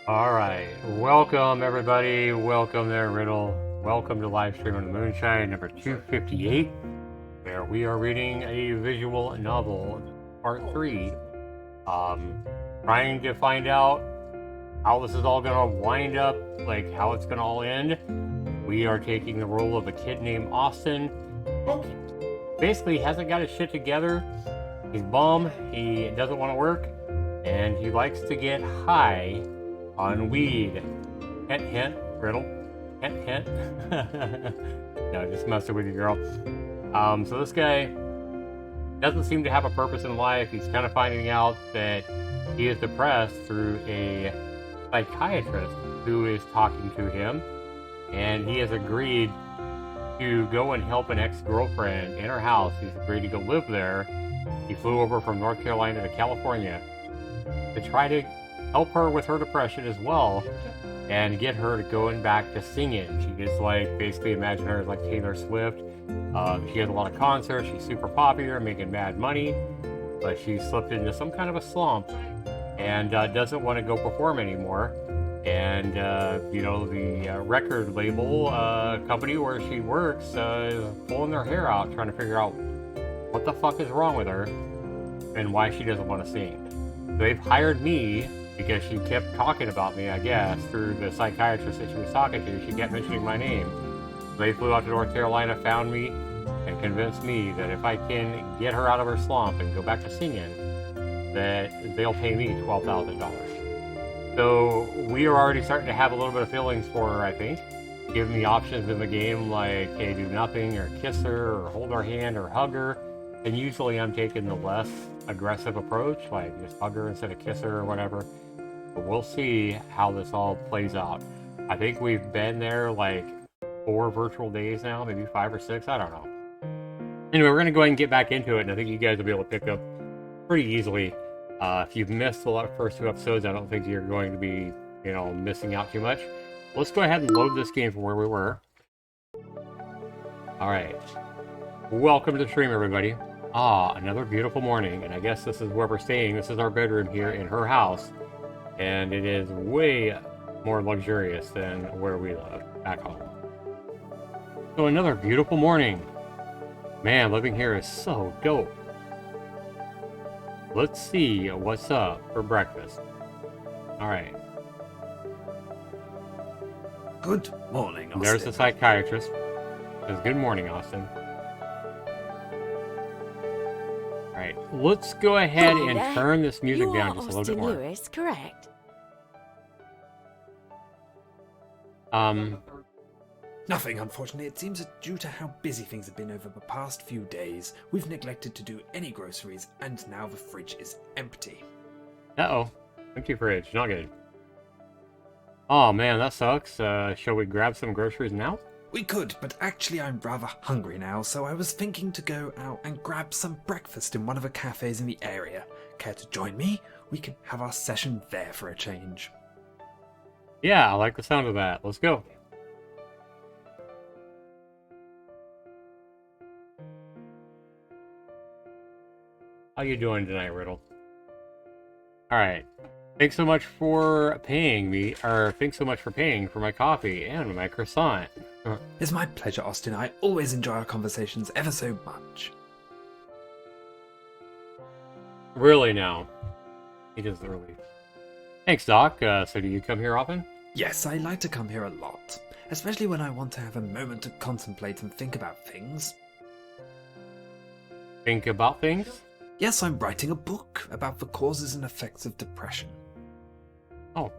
Alright, welcome everybody, welcome there Riddle, welcome to Livestream on the Moonshine number 258, where we are reading a visual novel, part 3, trying to find out how this is all going to wind up, like how it's going to all end. We are taking the role of a kid named Austin, basically hasn't got his shit together, he's bum, he doesn't want to work, and he likes to get high on weed. Hint, hint, Riddle. Hint, hint. No, just messing with you, girl. So this guy doesn't seem to have a purpose in life. He's kind of finding out that he is depressed through a psychiatrist who is talking to him, and he has agreed to go and help an ex-girlfriend in her house. He's agreed to go live there. He flew over from North Carolina to California to try to help her with her depression as well, and get her to going back to singing. She just like basically imagine her as like Taylor Swift. She has a lot of concerts, she's super popular, making mad money, but she slipped into some kind of a slump and doesn't want to go perform anymore. And you know, the record label company where she works is pulling their hair out trying to figure out what the fuck is wrong with her and why she doesn't want to sing. They've hired me because she kept talking about me, I guess, through the psychiatrist that she was talking to. She kept mentioning my name. They flew out to North Carolina, found me, and convinced me that if I can get her out of her slump and go back to singing, that they'll pay me $12,000. So we are already starting to have a little bit of feelings for her, I think. Give me options in the game like, hey, do nothing, or kiss her, or hold her hand, or hug her. And usually I'm taking the less aggressive approach, like just hug her instead of kiss her or whatever. But we'll see how this all plays out. I think we've been there like 4 virtual days now, maybe 5 or 6, I don't know. Anyway, we're going to go ahead and get back into it, and I think you guys will be able to pick up pretty easily. If you've missed the first 2 episodes, I don't think you're going to be, you know, missing out too much. Let's go ahead and load this game from where we were. Alright. Welcome to the stream, everybody. Another beautiful morning, and I guess this is where we're staying. This is our bedroom here in her house, and it is way more luxurious than where we live back home. So another beautiful morning. Man, living here is so dope. Let's see what's up for breakfast. Alright. Good morning, Austin. There's the psychiatrist. Says, good morning, Austin. Alright, let's go ahead and turn this music down just a little bit more. Lewis, correct? Nothing, unfortunately. It seems that due to how busy things have been over the past few days, we've neglected to do any groceries, and now the fridge is empty. Uh-oh. Empty fridge. Not good. Oh, man, that sucks. Shall we grab some groceries now? We could, but actually I'm rather hungry now, so I was thinking to go out and grab some breakfast in one of the cafes in the area. Care to join me? We can have our session there for a change. Yeah, I like the sound of that. Let's go. How you doing tonight, Riddle? Alright. Thanks so much for paying me, or thanks so much for paying for my coffee and my croissant. It's my pleasure, Austin. I always enjoy our conversations ever so much. Really now? He doesn't really. Thanks, Doc. So do you come here often? Yes, I like to come here a lot, especially when I want to have a moment to contemplate and think about things. Think about things? Yes, I'm writing a book about the causes and effects of depression. Oh.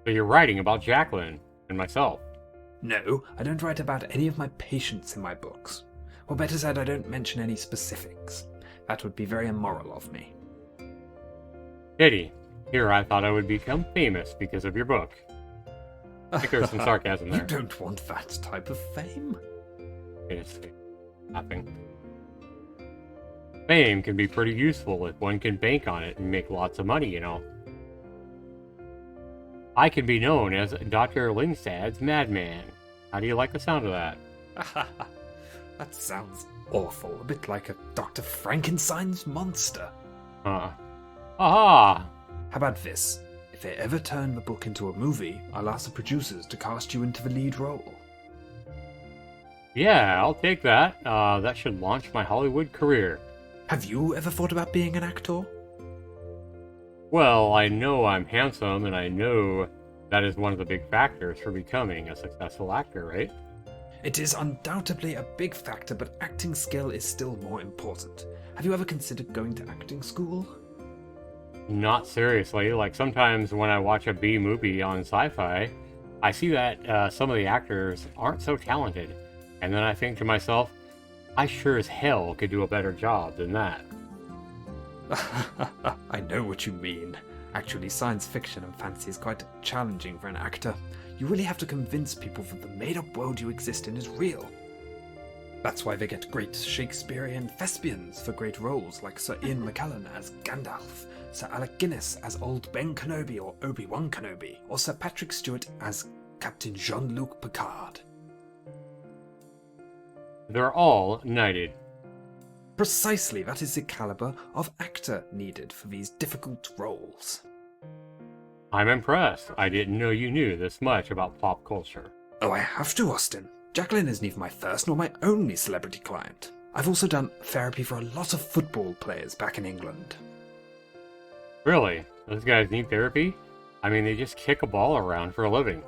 So you're writing about Jacqueline and myself. No, I don't write about any of my patients in my books. Or better said, I don't mention any specifics. That would be very immoral of me. Pity. Here I thought I would become famous because of your book. I think there's some sarcasm there. You don't want that type of fame. It's laughing. Fame can be pretty useful if one can bank on it and make lots of money, you know. I can be known as Dr. Lingstad's madman. How do you like the sound of that? That sounds awful. A bit like a Dr. Frankenstein's monster. Aha! How about this? If If they ever turn the book into a movie, I'll ask the producers to cast you into the lead role. Yeah, I'll take that. That should launch my Hollywood career. Have you ever thought about being an actor? Well, I know I'm handsome, and I know that is one of the big factors for becoming a successful actor, right? It is undoubtedly a big factor, but acting skill is still more important. Have you ever considered going to acting school? Not seriously. Like, sometimes when I watch a B movie on sci-fi, I see that some of the actors aren't so talented. And then I think to myself, I sure as hell could do a better job than that. I know what you mean. Actually, science fiction and fantasy is quite challenging for an actor. You really have to convince people that the made-up world you exist in is real. That's why they get great Shakespearean thespians for great roles like Sir Ian McKellen as Gandalf, Sir Alec Guinness as Old Ben Kenobi or Obi-Wan Kenobi, or Sir Patrick Stewart as Captain Jean-Luc Picard. They're all knighted. Precisely, that is the caliber of actor needed for these difficult roles. I'm impressed. I didn't know you knew this much about pop culture. Oh, I have to, Austin. Jacqueline is neither my first nor my only celebrity client. I've also done therapy for a lot of football players back in England. Really? Those guys need therapy? I mean, they just kick a ball around for a living.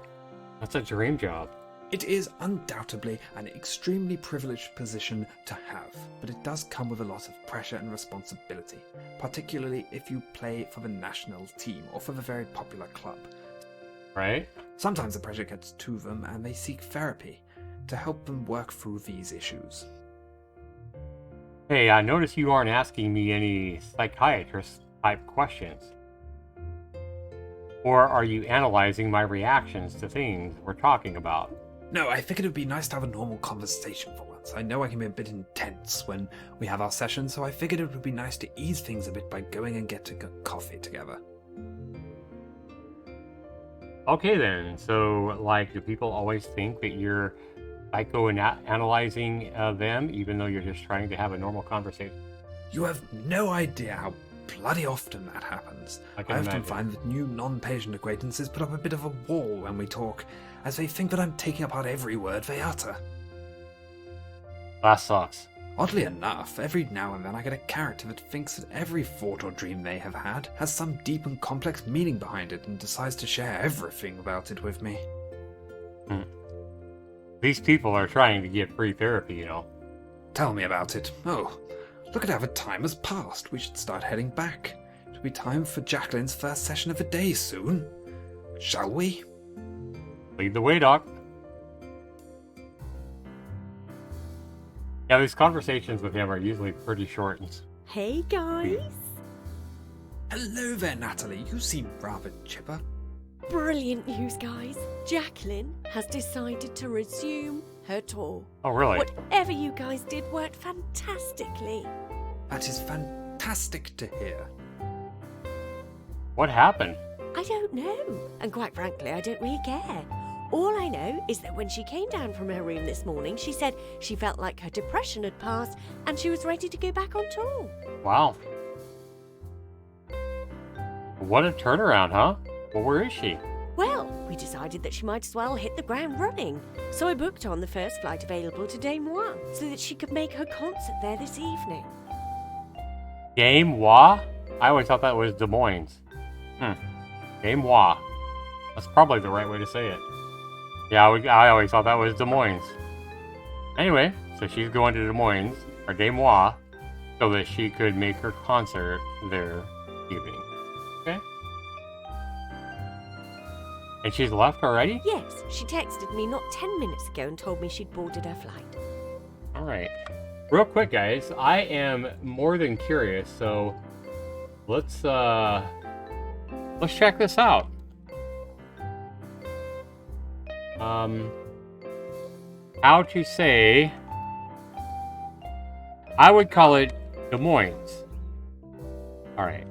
That's a dream job. It is undoubtedly an extremely privileged position to have, but it does come with a lot of pressure and responsibility, particularly if you play for the national team or for the very popular club. Right? Sometimes the pressure gets to them and they seek therapy to help them work through these issues. Hey, I notice you aren't asking me any psychiatrist-type questions. Or are you analyzing my reactions to things we're talking about? No, I figured it would be nice to have a normal conversation for once. I know I can be a bit intense when we have our sessions, so I figured it would be nice to ease things a bit by going and getting a coffee together. Okay then, so, like, do people always think that you're psychoanalyzing them, even though you're just trying to have a normal conversation? You have no idea how bloody often that happens. I often imagine. find that new non-patient acquaintances put up a bit of a wall when we talk, as they think that I'm taking apart every word they utter. That sucks. Oddly enough, every now and then I get a character that thinks that every thought or dream they have had has some deep and complex meaning behind it and decides to share everything about it with me. These people are trying to get free therapy, you know. Tell me about it. Oh, look at how the time has passed. We should start heading back. It'll be time for Jacqueline's first session of the day soon. Shall we? Lead the way, Doc. Yeah, these conversations with him are usually pretty short. Hey guys! Hello there, Natalie. You seem rather chipper. Brilliant news, guys! Jacqueline has decided to resume her tour. Oh, really? Whatever you guys did worked fantastically. That is fantastic to hear. What happened? I don't know, and quite frankly, I don't really care. All I know is that when she came down from her room this morning, she said she felt like her depression had passed and she was ready to go back on tour. Wow. What a turnaround, huh? Well, where is she? Well, we decided that she might as well hit the ground running. So I booked on the first flight available to Des Moines so that she could make her concert there this evening. Des Moines? I always thought that was Des Moines. Des Moines. That's probably the right way to say it. Yeah, I always thought that was Des Moines. Anyway, so she's going to Des Moines, or Des Moines, so that she could make her concert there evening. Okay? And she's left already? Yes, she texted me not 10 minutes ago and told me she'd boarded her flight. Alright. Real quick, guys, I am more than curious, so let's check this out. How to say, I would call it Des Moines. Alright.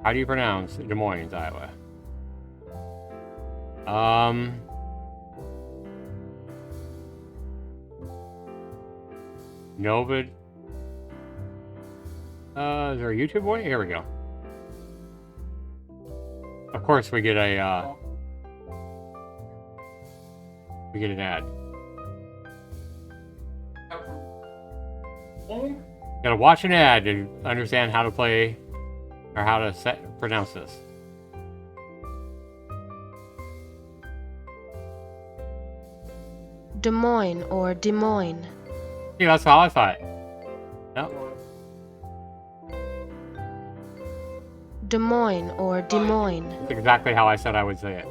How do you pronounce Des Moines, Iowa? Novid. Is there a YouTube one? Here we go. Of course, we get a, we get an ad. Gotta watch an ad to understand how to play, or how to pronounce this. Des Moines or Des Moines. See, that's how I thought. Yep. Des Moines or Des Moines. That's exactly how I said I would say it.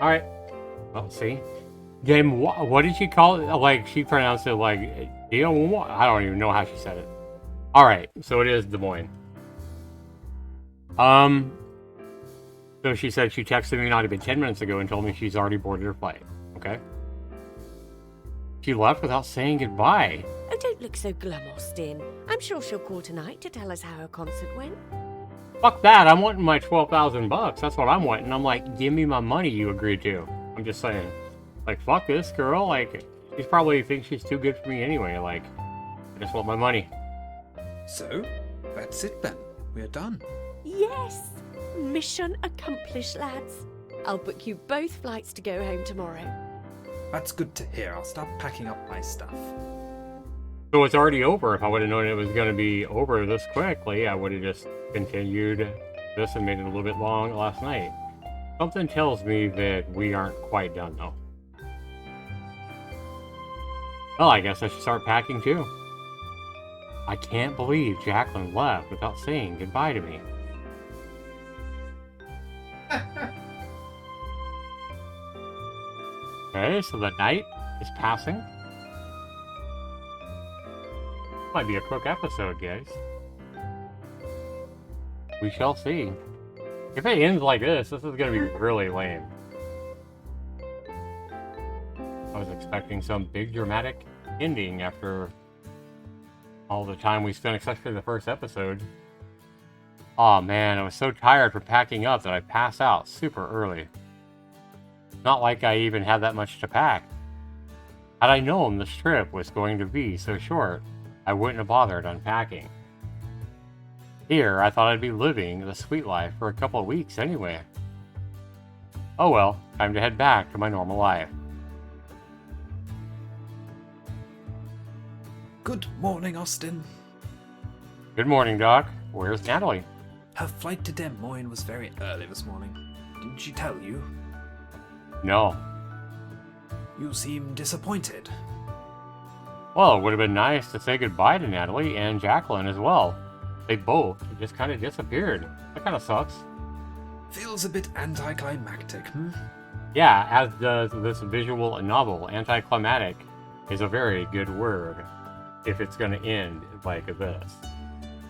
Alright. Well, see. Then what did she call it? Like, she pronounced it like, I don't even know how she said it. Alright, so it is Des Moines. So she said she texted me not even 10 minutes ago and told me she's already boarded her flight. Okay. She left without saying goodbye. Oh, don't look so glum, Austin. I'm sure she'll call tonight to tell us how her concert went. Fuck that, I'm wanting my 12,000 bucks. That's what I'm wanting. I'm like, give me my money you agreed to. I'm just saying. Like, fuck this girl. Like, she's probably thinks she's too good for me anyway. Like, I just want my money. So, that's it then. We're done. Yes! Mission accomplished, lads. I'll book you both flights to go home tomorrow. That's good to hear. I'll start packing up my stuff. So it's already over. If I would have known it was going to be over this quickly, I would have just continued this and made it a little bit long last night. Something tells me that we aren't quite done, though. Well, I guess I should start packing, too. I can't believe Jacqueline left without saying goodbye to me. Okay, so the night is passing. Might be a quick episode, guys. We shall see. If it ends like this is gonna be really lame. I was expecting some big dramatic ending after all the time we spent, especially the first episode. Oh man, I was so tired from packing up that I passed out super early. Not like I even had that much to pack. Had I known this trip was going to be so short, I wouldn't have bothered unpacking. Here, I thought I'd be living the sweet life for a couple of weeks anyway. Oh well, time to head back to my normal life. Good morning, Austin. Good morning, Doc. Where's Natalie? Her flight to Des Moines was very early this morning. Didn't she tell you? No. You seem disappointed. Well, it would have been nice to say goodbye to Natalie and Jacqueline as well. They both just kind of disappeared. That kind of sucks. Feels a bit anticlimactic, hmm? Yeah, as does this visual novel. Anticlimactic is a very good word if it's going to end like this.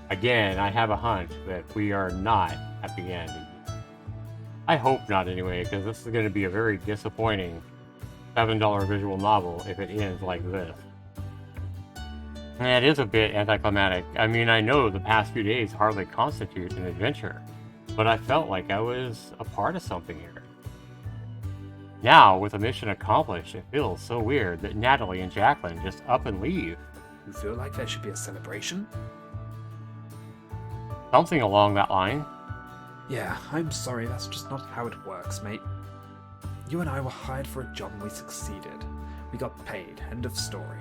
Again, I have a hunch that we are not at the end. I hope not anyway, because this is going to be a very disappointing $7 visual novel if it ends like this. And it is a bit anticlimactic. I mean, I know the past few days hardly constitute an adventure, but I felt like I was a part of something here. Now, with the mission accomplished, it feels so weird that Natalie and Jacqueline just up and leave. You feel like there should be a celebration? Something along that line. Yeah, I'm sorry, that's just not how it works, mate. You and I were hired for a job and we succeeded. We got paid, end of story.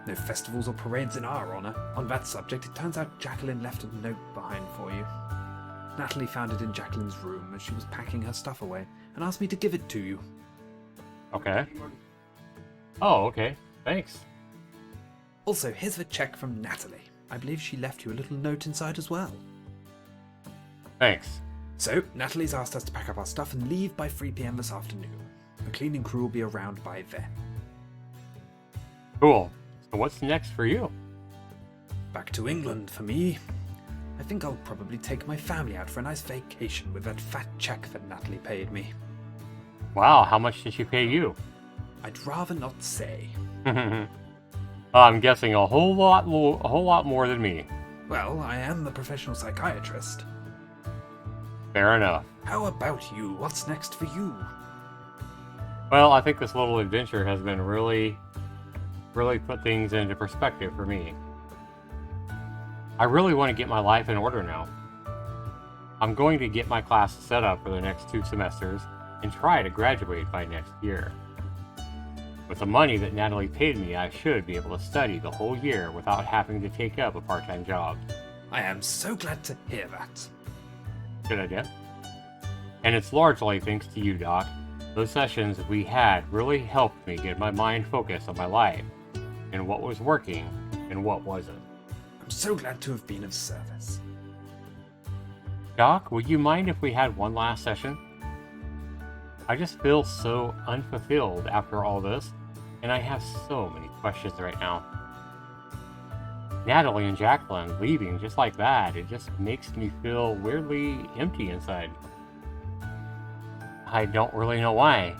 No festivals or parades in our honor. On that subject, it turns out Jacqueline left a note behind for you. Natalie found it in Jacqueline's room as she was packing her stuff away and asked me to give it to you. Okay. Oh, okay. Thanks. Also, here's the check from Natalie. I believe she left you a little note inside as well. Thanks. So, Natalie's asked us to pack up our stuff and leave by 3 PM this afternoon. The cleaning crew will be around by then. Cool. So what's next for you? Back to England for me. I think I'll probably take my family out for a nice vacation with that fat check that Natalie paid me. Wow, how much did she pay you? I'd rather not say. I'm guessing a whole lot more than me. Well, I am the professional psychiatrist. Fair enough. How about you? What's next for you? Well, I think this little adventure has been really put things into perspective for me. I really want to get my life in order now. I'm going to get my classes set up for the next 2 semesters and try to graduate by next year. With the money that Natalie paid me, I should be able to study the whole year without having to take up a part-time job. I am so glad to hear that. Good idea. And it's largely thanks to you, Doc. Those sessions we had really helped me get my mind focused on my life and what was working and what wasn't. I'm so glad to have been of service. Doc, would you mind if we had one last session? I just feel so unfulfilled after all this, and I have so many questions right now. Natalie and Jacqueline leaving just like that, it just makes me feel weirdly empty inside. I don't really know why.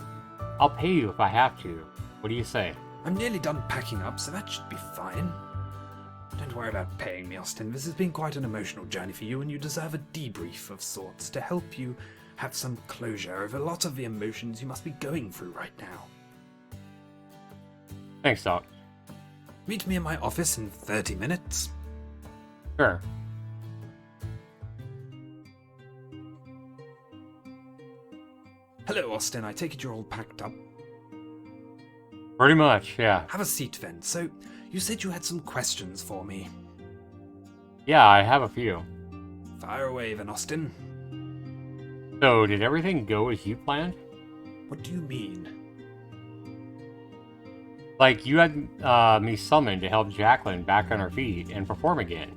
I'll pay you if I have to. What do you say? I'm nearly done packing up, so that should be fine. Don't worry about paying me, Austin. This has been quite an emotional journey for you, and you deserve a debrief of sorts to help you have some closure of a lot of the emotions you must be going through right now. Thanks, Doc. Meet me in my office in 30 minutes. Sure. Hello, Austin. I take it you're all packed up. Pretty much, yeah. Have a seat then. So, you said you had some questions for me. Yeah, I have a few. Fire away then, Austin. So, did everything go as you planned? What do you mean? Like, you had me summoned to help Jacqueline back on her feet and perform again.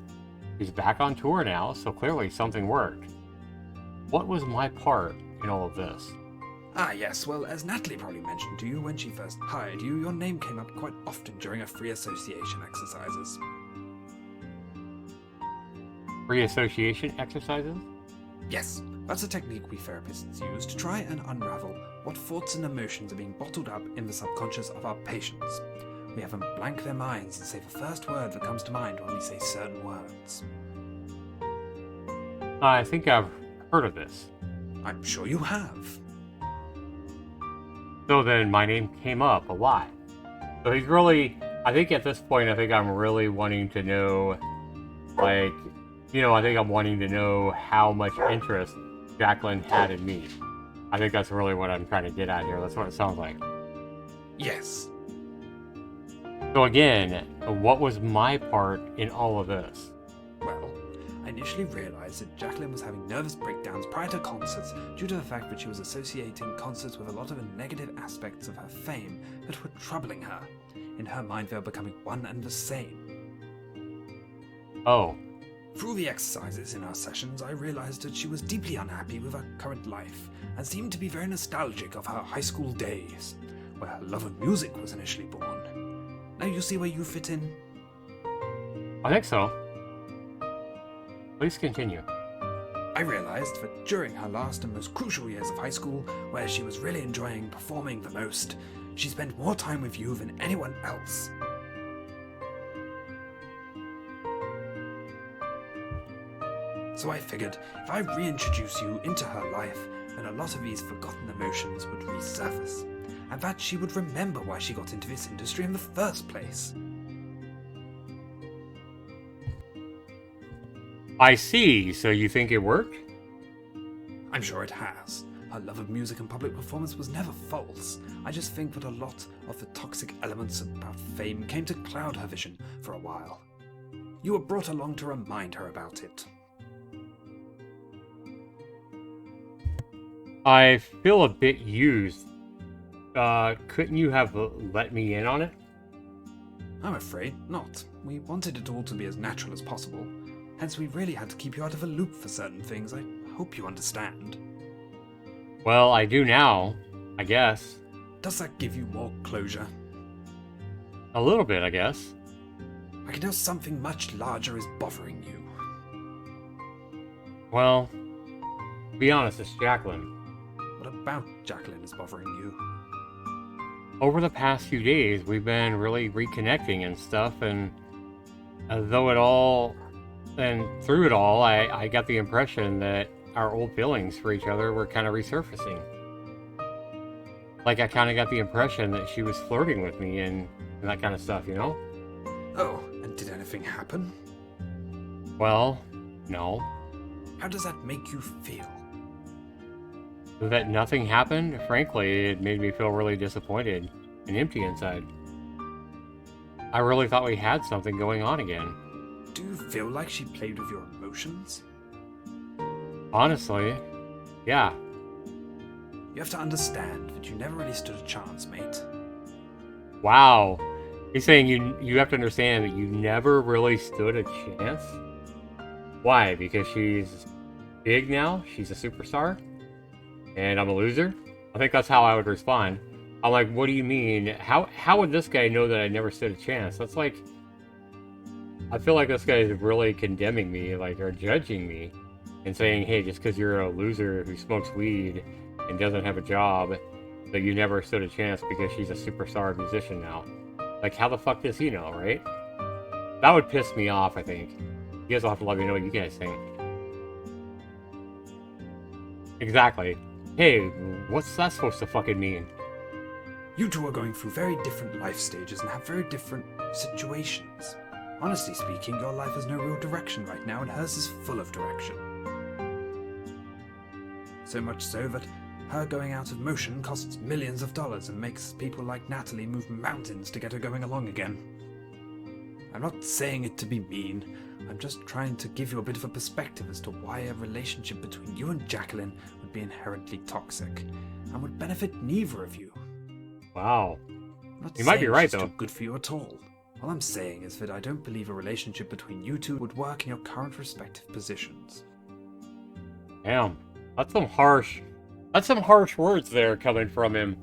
She's back on tour now, so clearly something worked. What was my part in all of this? Ah, yes. Well, as Natalie probably mentioned to you when she first hired you, your name came up quite often during her free association exercises. Free association exercises? Yes, that's a technique we therapists use to try and unravel what thoughts and emotions are being bottled up in the subconscious of our patients. We have them blank their minds and say the first word that comes to mind when we say certain words. I think I've heard of this. I'm sure you have. So then my name came up a lot. So he's really, I think at this point, I think I'm really wanting to know, like, I think I'm wanting to know how much interest Jacqueline had in me. I think that's really what I'm trying to get at here. That's what it sounds like. Yes. So again, what was my part in all of this? Well, I initially realized that Jacqueline was having nervous breakdowns prior to concerts due to the fact that she was associating concerts with a lot of the negative aspects of her fame that were troubling her. In her mind, they were becoming one and the same. Oh. Through the exercises in our sessions, I realized that she was deeply unhappy with her current life and seemed to be very nostalgic of her high school days, where her love of music was initially born. Now you see where you fit in? I think so. Please continue. I realized that during her last and most crucial years of high school, where she was really enjoying performing the most, she spent more time with you than anyone else. So I figured if I reintroduce you into her life, then a lot of these forgotten emotions would resurface, and that she would remember why she got into this industry in the first place. I see. So you think it worked? I'm sure it has. Her love of music and public performance was never false. I just think that a lot of the toxic elements about fame came to cloud her vision for a while. You were brought along to remind her about it. I feel a bit used. Couldn't you have let me in on it? I'm afraid not. We wanted it all to be as natural as possible. Hence, we really had to keep you out of the loop for certain things. I hope you understand. Well, I do now, I guess. Does that give you more closure? A little bit, I guess. I can tell something much larger is bothering you. Well, to be honest, it's Jacqueline. What about Jacqueline is bothering you? Over the past few days, we've been really reconnecting and stuff, and through it all, I got the impression that our old feelings for each other were kind of resurfacing. Like, I kind of got the impression that she was flirting with me and that kind of stuff, Oh, and did anything happen? Well, no. How does that make you feel? That nothing happened, frankly, it made me feel really disappointed and empty inside. I really thought we had something going on again. Do you feel like she played with your emotions? Honestly, yeah. You have to understand that you never really stood a chance, mate. Wow. He's saying you have to understand that you never really stood a chance? Why? Because she's big now? She's a superstar? And I'm a loser? I think that's how I would respond. I'm like, what do you mean? How would this guy know that I never stood a chance? That's like... I feel like this guy is really condemning me, like, or judging me. And saying, hey, just because you're a loser who smokes weed and doesn't have a job, that you never stood a chance because she's a superstar musician now. Like, how the fuck does he know, right? That would piss me off, I think. You guys will have to let me know what you guys think. Exactly. Hey, what's that supposed to fucking mean? You two are going through very different life stages and have very different situations. Honestly speaking, your life has no real direction right now, and hers is full of direction. So much so that her going out of motion costs millions of dollars and makes people like Natalie move mountains to get her going along again. I'm not saying it to be mean, I'm just trying to give you a bit of a perspective as to why a relationship between you and Jacqueline would be inherently toxic, and would benefit neither of you. Wow. I'm not You might be saying right, she's though. too good for you at all. All I'm saying is that I don't believe a relationship between you two would work in your current respective positions. Damn. That's some harsh words there coming from him.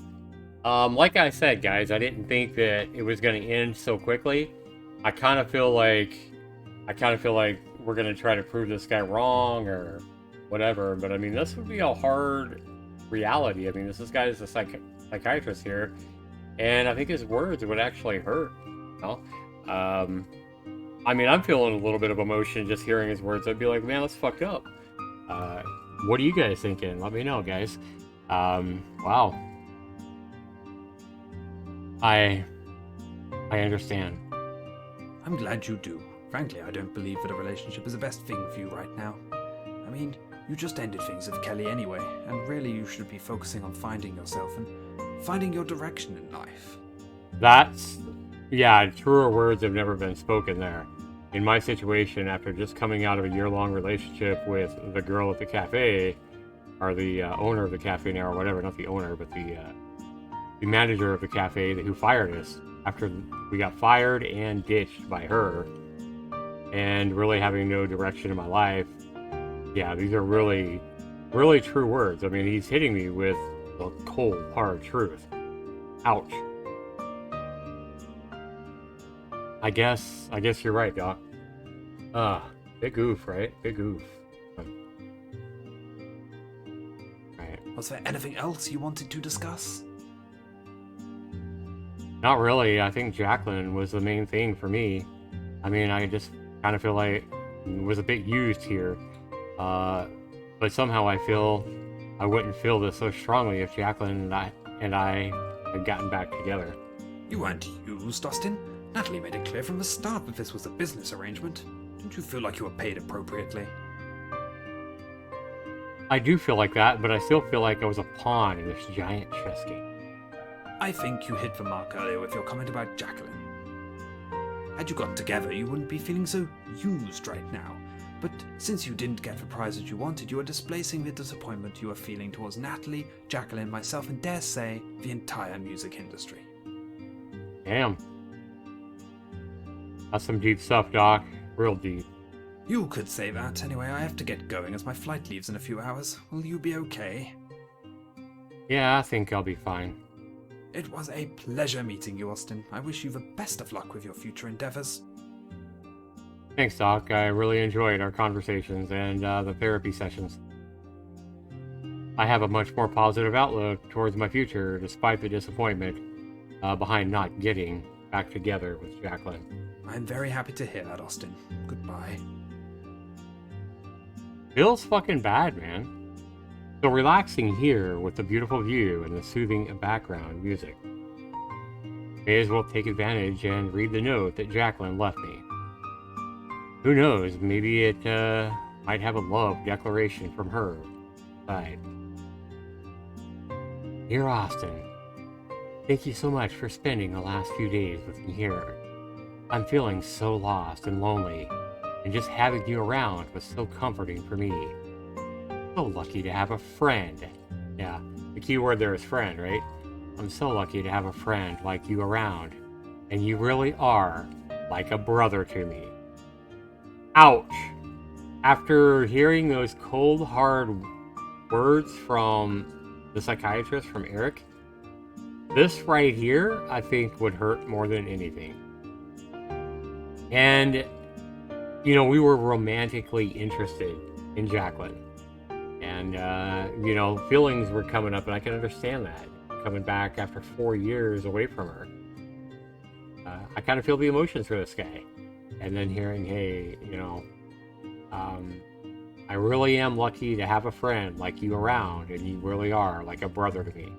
Like I said, guys, I didn't think that it was going to end so quickly. I kind of feel like we're going to try to prove this guy wrong or whatever. But I mean, this would be a hard reality. I mean, this guy is a psychiatrist here, and I think his words would actually hurt. You know? I mean, I'm feeling a little bit of emotion just hearing his words. I'd be like, man, that's fucked up. What are you guys thinking? Let me know, guys. Wow. I understand. I'm glad you do. Frankly, I don't believe that a relationship is the best thing for you right now. I mean, you just ended things with Kelly anyway, and really you should be focusing on finding yourself and finding your direction in life. Yeah, truer words have never been spoken there. In my situation, after just coming out of a year-long relationship with the girl at the cafe, or the owner of the cafe now, or whatever, not the owner, but the manager of the cafe who fired us, after we got fired and ditched by her, and really having no direction in my life, yeah, these are really, really true words. I mean, he's hitting me with the cold, hard truth. Ouch. I guess you're right, Doc. Big oof, right? Big oof. Right. Was there anything else you wanted to discuss? Not really. I think Jacqueline was the main thing for me. I mean, I just kind of feel like it was a bit used here. But somehow I feel I wouldn't feel this so strongly if Jacqueline and I had gotten back together. You weren't used, Austin. Natalie made it clear from the start that this was a business arrangement. Don't you feel like you were paid appropriately? I do feel like that, but I still feel like I was a pawn in this giant chess game. I think you hit the mark earlier with your comment about Jacqueline. Had you gotten together, you wouldn't be feeling so used right now. But since you didn't get the prize that you wanted, you are displacing the disappointment you are feeling towards Natalie, Jacqueline, myself, and dare say, the entire music industry. Damn. That's some deep stuff, Doc. Real deep. You could say that. Anyway, I have to get going as my flight leaves in a few hours. Will you be okay? Yeah, I think I'll be fine. It was a pleasure meeting you, Austin. I wish you the best of luck with your future endeavors. Thanks, Doc. I really enjoyed our conversations and the therapy sessions. I have a much more positive outlook towards my future, despite the disappointment behind not getting back together with Jacqueline. I'm very happy to hear that, Austin. Goodbye. Feels fucking bad, man. So relaxing here with the beautiful view and the soothing background music. May as well take advantage and read the note that Jacqueline left me. Who knows? Maybe it might have a love declaration from her side. Dear Austin, thank you so much for spending the last few days with me here. I'm feeling so lost and lonely, and just having you around was so comforting for me. So lucky to have a friend. Yeah, the key word there is friend, right? I'm so lucky to have a friend like you around, and you really are like a brother to me. Ouch! After hearing those cold, hard words from the psychiatrist, from Eric, this right here, I think, would hurt more than anything. And, you know, we were romantically interested in Jacqueline. And, you know, feelings were coming up, and I can understand that. Coming back after 4 years away from her. I kind of feel the emotions for this guy. And then hearing, hey, you know, I really am lucky to have a friend like you around, and you really are like a brother to me.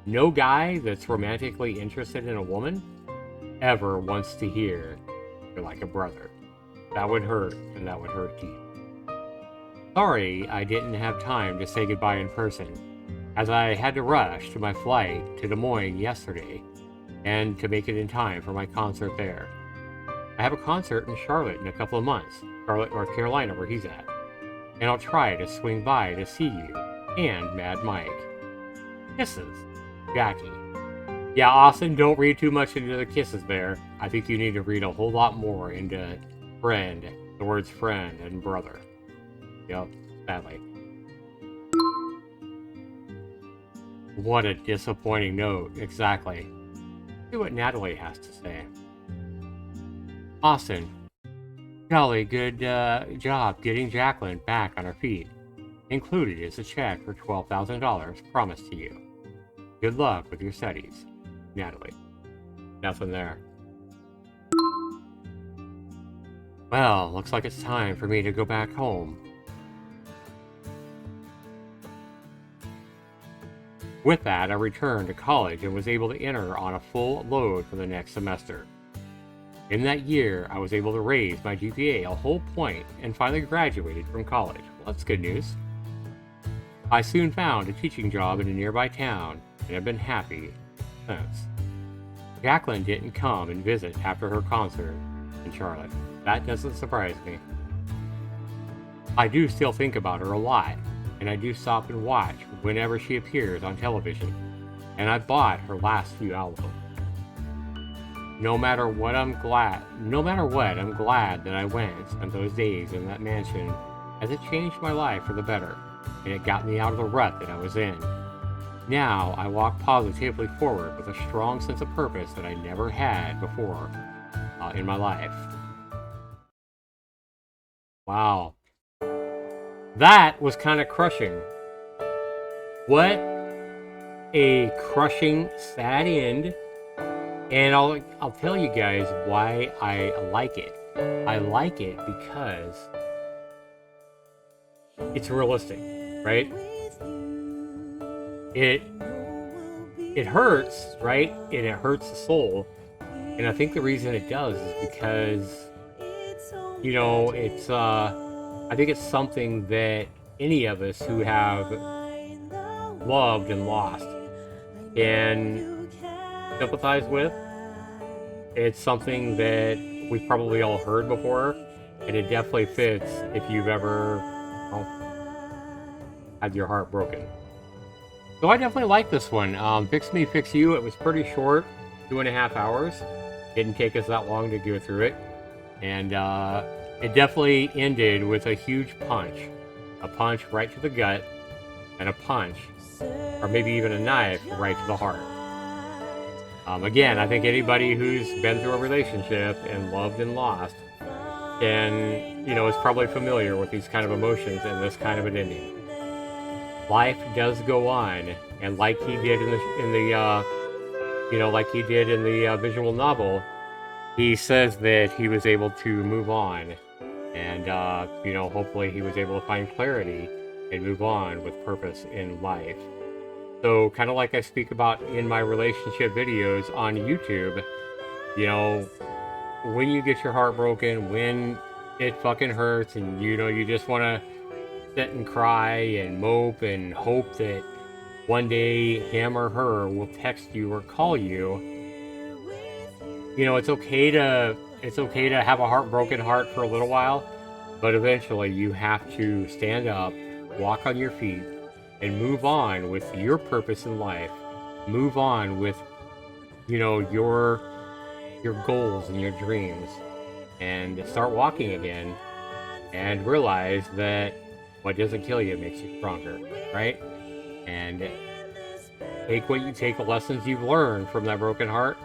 No guy that's romantically interested in a woman ever wants to hear you're like a brother. That would hurt, and that would hurt deep. Sorry I didn't have time to say goodbye in person, as I had to rush to my flight to Des Moines yesterday, and to make it in time for my concert there. I have a concert in Charlotte in a couple of months, Charlotte, North Carolina, where he's at, and I'll try to swing by to see you and Mad Mike. Kisses, Jackie. Yeah, Austin, don't read too much into the kisses there. I think you need to read a whole lot more into friend, the words friend and brother. Yep, sadly. What a disappointing note, exactly. See what Natalie has to say. Austin, jolly good job getting Jacqueline back on her feet. Included is a check for $12,000 promised to you. Good luck with your studies, Natalie. Nothing there. Well, looks like it's time for me to go back home. With that, I returned to college and was able to enter on a full load for the next semester. In that year, I was able to raise my GPA a whole point and finally graduated from college. Well, that's good news. I soon found a teaching job in a nearby town and have been happy since. Jacqueline didn't come and visit after her concert in Charlotte. That doesn't surprise me. I do still think about her a lot, and I do stop and watch whenever she appears on television, and I bought her last few albums. No matter what, I'm glad that I went and spent those days in that mansion, as it changed my life for the better, and it got me out of the rut that I was in. Now, I walk positively forward with a strong sense of purpose that I never had before in my life. Wow. That was kind of crushing. What a crushing, sad end. And I'll tell you guys why I like it. I like it because it's realistic, right? It hurts, right? And it hurts the soul. And I think the reason it does is because, you know, it's I think it's something that any of us who have loved and lost can sympathize with. It's something that we've probably all heard before, and it definitely fits if you've ever had your heart broken. So I definitely like this one. Fix Me, Fix You. It was pretty short, 2.5 hours. Didn't take us that long to go through it, and it definitely ended with a huge punch. A punch right to the gut, and a punch, or maybe even a knife, right to the heart. Again, I think anybody who's been through a relationship and loved and lost can, you know, is probably familiar with these kind of emotions and this kind of an ending. Life does go on, and like he did in the visual novel, he says that he was able to move on, and you know, hopefully he was able to find clarity and move on with purpose in life. So, kind of like I speak about in my relationship videos on YouTube, you know, when you get your heart broken, when it fucking hurts, and you know, you just want to sit and cry and mope and hope that one day him or her will text you or call you. You know, it's okay to have a broken heart for a little while, but eventually you have to stand up, walk on your feet, and move on with your purpose in life. Move on with, you know, your goals and your dreams, and start walking again, and realize that what doesn't kill you makes you stronger, right? And take the lessons you've learned from that broken heart,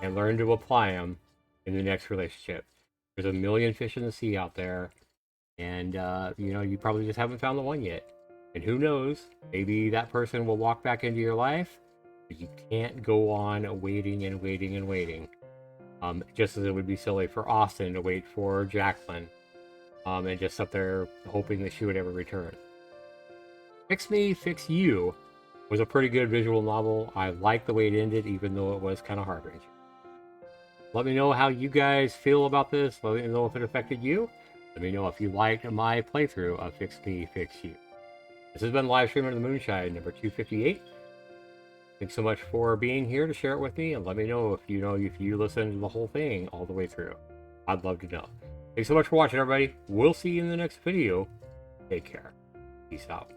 and learn to apply them in the next relationship. There's a million fish in the sea out there, and you know, you probably just haven't found the one yet. And who knows, maybe that person will walk back into your life, but you can't go on waiting and waiting and waiting. Just as it would be silly for Austin to wait for Jacqueline, and just sit there hoping that she would ever return. Fix Me, Fix You was a pretty good visual novel. I like the way it ended, even though it was kind of heart-wrenching. Let me know how you guys feel about this. Let me know if it affected you. Let me know if you liked my playthrough of Fix Me, Fix You. This has been Livestream under the Moonshine, number 258. Thanks so much for being here to share it with me, and let me know if you listen to the whole thing all the way through. I'd love to know. Thanks so much for watching, everybody. We'll see you in the next video. Take care. Peace out.